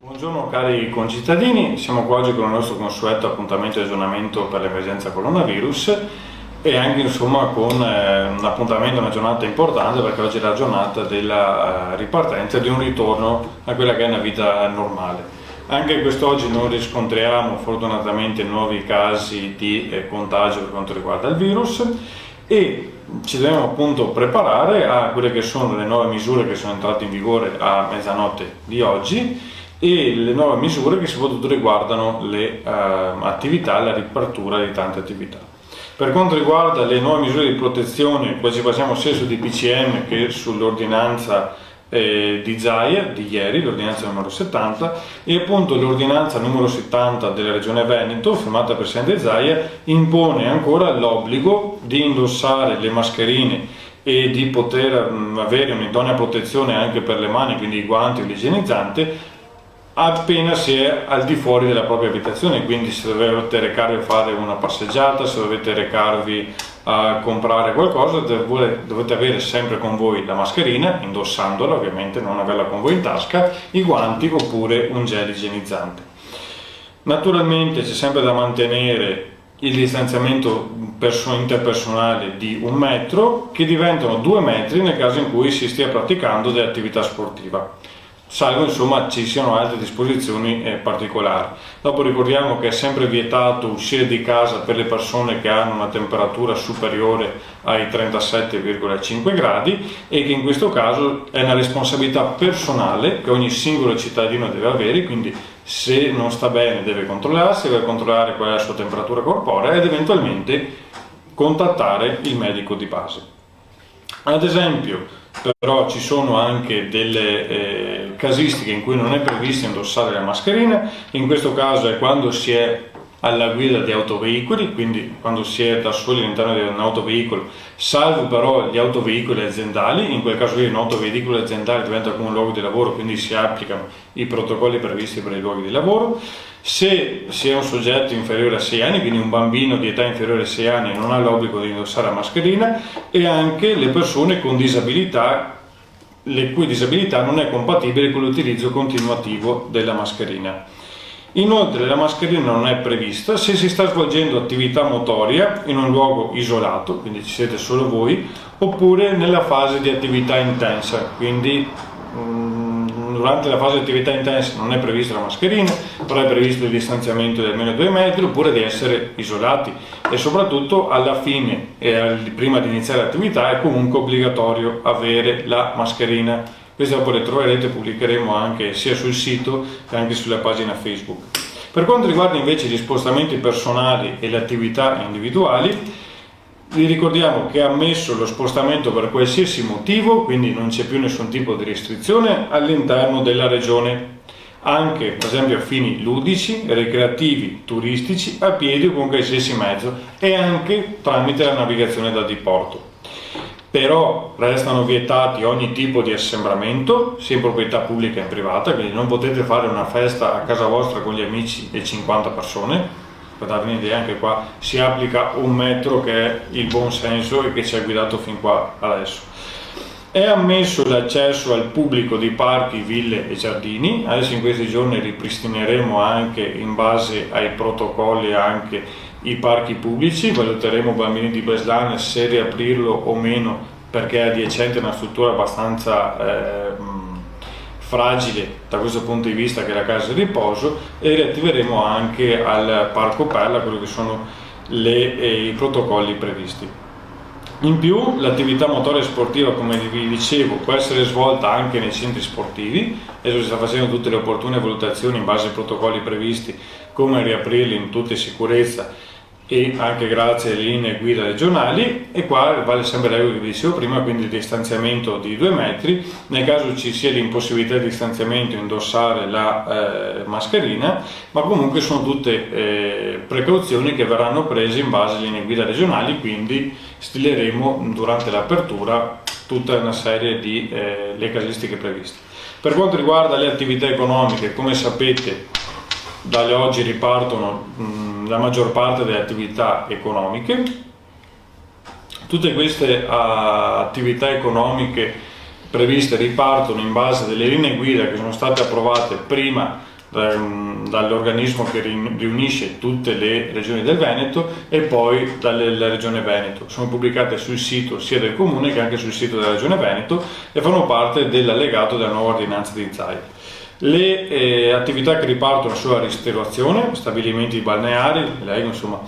Buongiorno cari concittadini, siamo qua oggi con il nostro consueto appuntamento di aggiornamento per l'emergenza coronavirus e anche insomma con un appuntamento, una giornata importante perché oggi è la giornata della ripartenza di un ritorno a quella che è una vita normale. Anche quest'oggi non riscontriamo fortunatamente nuovi casi di contagio per quanto riguarda il virus e ci dobbiamo appunto preparare a quelle che sono le nuove misure che sono entrate in vigore a mezzanotte di oggi e le nuove misure che soprattutto riguardano le attività, la riapertura di tante attività. Per quanto riguarda le nuove misure di protezione, poi ci passiamo sia sul DPCM che sull'ordinanza di Zaia di ieri, l'ordinanza numero 70, e appunto l'ordinanza numero 70 della Regione Veneto, firmata dal Presidente Zaia, impone ancora l'obbligo di indossare le mascherine e di poter avere un'idonea protezione anche per le mani, quindi i guanti o l'igienizzante, appena si è al di fuori della propria abitazione. Quindi se dovete recarvi a fare una passeggiata, se dovete recarvi a comprare qualcosa, dovete avere sempre con voi la mascherina, indossandola ovviamente, non averla con voi in tasca, i guanti oppure un gel igienizzante. Naturalmente c'è sempre da mantenere il distanziamento interpersonale di 1 metro, che diventano 2 metri nel caso in cui si stia praticando dell'attività sportiva, salvo insomma ci siano altre disposizioni particolari. Dopo ricordiamo che è sempre vietato uscire di casa per le persone che hanno una temperatura superiore ai 37,5 gradi e che in questo caso è una responsabilità personale che ogni singolo cittadino deve avere, quindi se non sta bene deve controllarsi, deve controllare qual è la sua temperatura corporea ed eventualmente contattare il medico di base. Ad esempio, però ci sono anche delle casistiche in cui non è previsto indossare la mascherina. In questo caso è quando si è alla guida di autoveicoli, quindi quando si è da soli all'interno di un autoveicolo, salvo però gli autoveicoli aziendali. In quel caso lì un autoveicolo aziendale diventa come un luogo di lavoro, quindi si applicano i protocolli previsti per i luoghi di lavoro. Se si è un soggetto inferiore a 6 anni, quindi un bambino di età inferiore a 6 anni, non ha l'obbligo di indossare la mascherina, e anche le persone con disabilità, le cui disabilità non è compatibile con l'utilizzo continuativo della mascherina. Inoltre la mascherina non è prevista se si sta svolgendo attività motoria in un luogo isolato, quindi ci siete solo voi, oppure nella fase di attività intensa, quindi durante la fase di attività intensa non è prevista la mascherina, però è previsto il distanziamento di almeno 2 metri, oppure di essere isolati, e soprattutto alla fine e prima di iniziare l'attività è comunque obbligatorio avere la mascherina. Queste dopo le troverete, pubblicheremo anche sia sul sito che anche sulla pagina Facebook. Per quanto riguarda invece gli spostamenti personali e le attività individuali, vi ricordiamo che è ammesso lo spostamento per qualsiasi motivo, quindi non c'è più nessun tipo di restrizione all'interno della regione, anche per esempio a fini ludici, ricreativi, turistici, a piedi o con qualsiasi mezzo, e anche tramite la navigazione da diporto. Però restano vietati ogni tipo di assembramento, sia in proprietà pubblica che in privata, quindi non potete fare una festa a casa vostra con gli amici e 50 persone. Per darvi un'idea, anche qua si applica 1 metro, che è il buon senso e che ci ha guidato fin qua adesso. È ammesso l'accesso al pubblico di parchi, ville e giardini. Adesso in questi giorni ripristineremo anche, in base ai protocolli, anche i parchi pubblici. Valuteremo Bambini di Breslan se riaprirlo o meno, perché è adiacente a una struttura abbastanza fragile da questo punto di vista, che è la casa di riposo, e riattiveremo anche al Parco Perla quello che sono i protocolli previsti. In più l'attività motoria sportiva, come vi dicevo, può essere svolta anche nei centri sportivi. Adesso si sta facendo tutte le opportune valutazioni in base ai protocolli previsti, come riaprirli in tutta sicurezza e anche grazie alle linee guida regionali. E qua vale sempre la regola che vi dicevo prima, quindi il distanziamento di 2 metri. Nel caso ci sia l'impossibilità di distanziamento, indossare la mascherina, ma comunque sono tutte precauzioni che verranno prese in base alle linee guida regionali, quindi stileremo durante l'apertura tutta una serie di le casistiche previste. Per quanto riguarda le attività economiche, come sapete dalle oggi ripartono la maggior parte delle attività economiche. Tutte queste attività economiche previste ripartono in base delle linee guida che sono state approvate prima dall'organismo che riunisce tutte le regioni del Veneto e poi dalla regione Veneto. Sono pubblicate sul sito sia del comune che anche sul sito della regione Veneto e fanno parte dell'allegato della nuova ordinanza di ZAI. Le attività che ripartono sono la ristorazione, stabilimenti balneari, insomma,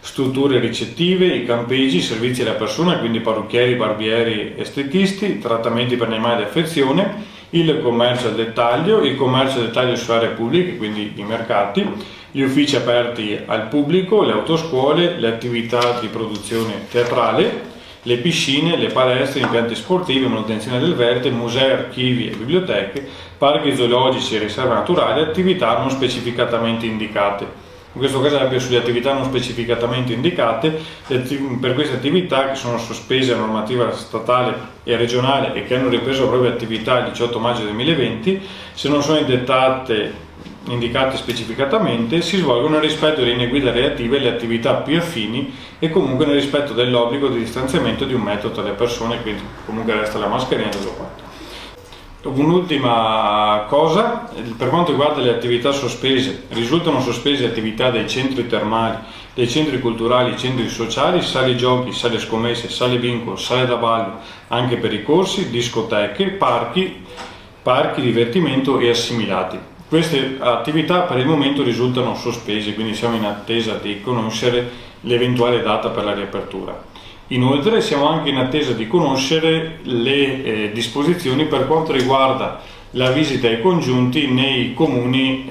strutture ricettive, i campeggi, i servizi alla persona, quindi parrucchieri, barbieri, estetisti, trattamenti per animali di affezione, il commercio al dettaglio, il commercio al dettaglio su aree pubbliche, quindi i mercati, gli uffici aperti al pubblico, le autoscuole, le attività di produzione teatrale, le piscine, le palestre, impianti sportivi, manutenzione del verde, musei, archivi e biblioteche, parchi zoologici e riserve naturali, attività non specificatamente indicate. In questo caso, ad esempio, sulle attività non specificatamente indicate, per queste attività che sono sospese a normativa statale e regionale e che hanno ripreso la propria attività il 18 maggio 2020, se non sono indicate specificatamente, si svolgono nel rispetto delle linee guida relative alle attività più affini e comunque nel rispetto dell'obbligo di distanziamento di 1 metro tra le persone, quindi comunque resta la mascherina e tutto quanto. Un'ultima cosa, per quanto riguarda le attività sospese, risultano sospese attività dei centri termali, dei centri culturali, centri sociali, sale giochi, sale scommesse, sale bingo, sale da ballo, anche per i corsi, discoteche, parchi, divertimento e assimilati. Queste attività per il momento risultano sospese, quindi siamo in attesa di conoscere l'eventuale data per la riapertura. Inoltre siamo anche in attesa di conoscere le disposizioni per quanto riguarda la visita ai congiunti nei comuni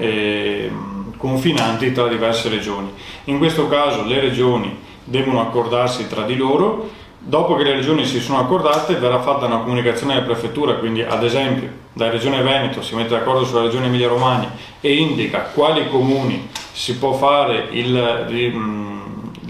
confinanti tra diverse regioni. In questo caso le regioni devono accordarsi tra di loro. Dopo che le regioni si sono accordate verrà fatta una comunicazione alla prefettura, quindi ad esempio la regione Veneto si mette d'accordo sulla regione Emilia Romagna e indica quali comuni si può fare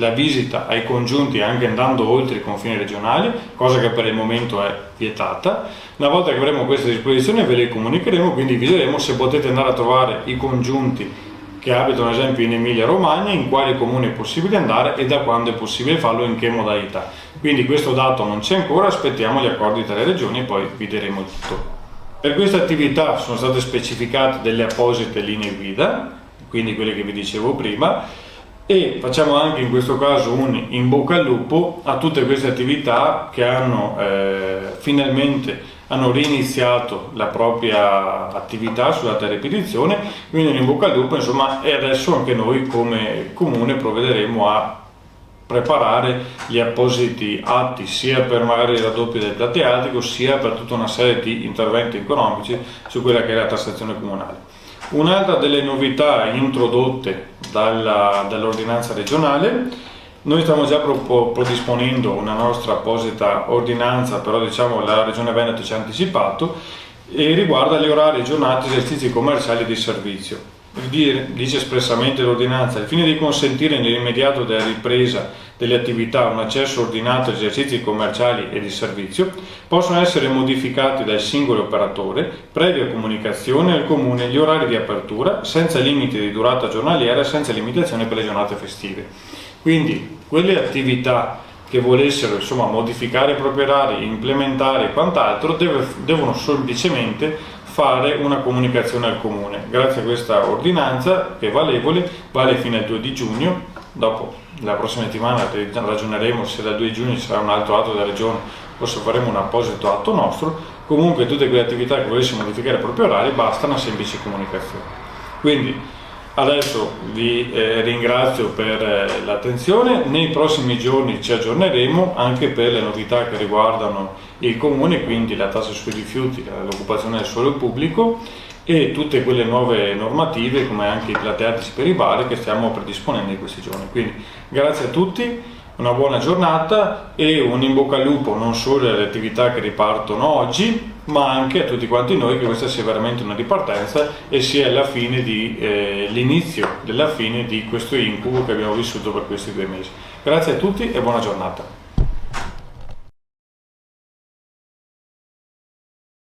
la visita ai congiunti anche andando oltre i confini regionali, cosa che per il momento è vietata. Una volta che avremo queste disposizioni ve le comunicheremo, quindi vi diremo se potete andare a trovare i congiunti che abitano ad esempio in Emilia Romagna, in quale comune è possibile andare e da quando è possibile farlo, in che modalità. Quindi questo dato non c'è ancora, aspettiamo gli accordi tra le regioni e poi vi diremo tutto. Per queste attività sono state specificate delle apposite linee guida, quindi quelle che vi dicevo prima, e facciamo anche in questo caso un in bocca al lupo a tutte queste attività che finalmente hanno reiniziato la propria attività sulla ripetizione, quindi un in bocca al lupo, insomma, e adesso anche noi come comune provvederemo a preparare gli appositi atti sia per magari il raddoppio del plateatico sia per tutta una serie di interventi economici su quella che è la tassazione comunale. Un'altra delle novità introdotte dall'ordinanza regionale, noi stiamo già predisponendo una nostra apposita ordinanza, però diciamo la Regione Veneto ci ha anticipato, e riguarda gli orari, giornate, esercizi commerciali e di servizio. Dice espressamente l'ordinanza: al fine di consentire nell'immediato della ripresa delle attività un accesso ordinato agli esercizi commerciali e di servizio, possono essere modificati dal singolo operatore, previa comunicazione al comune, gli orari di apertura, senza limiti di durata giornaliera e senza limitazione per le giornate festive. Quindi quelle attività che volessero modificare i propri orari, implementare e quant'altro, devono semplicemente fare una comunicazione al comune. Grazie a questa ordinanza, che è valevole, vale fino al 2 di giugno, dopo la prossima settimana ragioneremo se dal 2 giugno ci sarà un altro atto della regione o se faremo un apposito atto nostro. Comunque tutte quelle attività che volessero modificare i propri orari basta una semplice comunicazione. Quindi adesso vi ringrazio per l'attenzione, nei prossimi giorni ci aggiorneremo anche per le novità che riguardano il comune, quindi la tassa sui rifiuti, l'occupazione del suolo pubblico e tutte quelle nuove normative come anche i plateatici per i bar che stiamo predisponendo in questi giorni. Quindi grazie a tutti, una buona giornata e un in bocca al lupo non solo alle attività che ripartono oggi, ma anche a tutti quanti noi, che questa sia veramente una ripartenza e sia l'inizio della fine di questo incubo che abbiamo vissuto per questi 2 mesi. Grazie a tutti e buona giornata.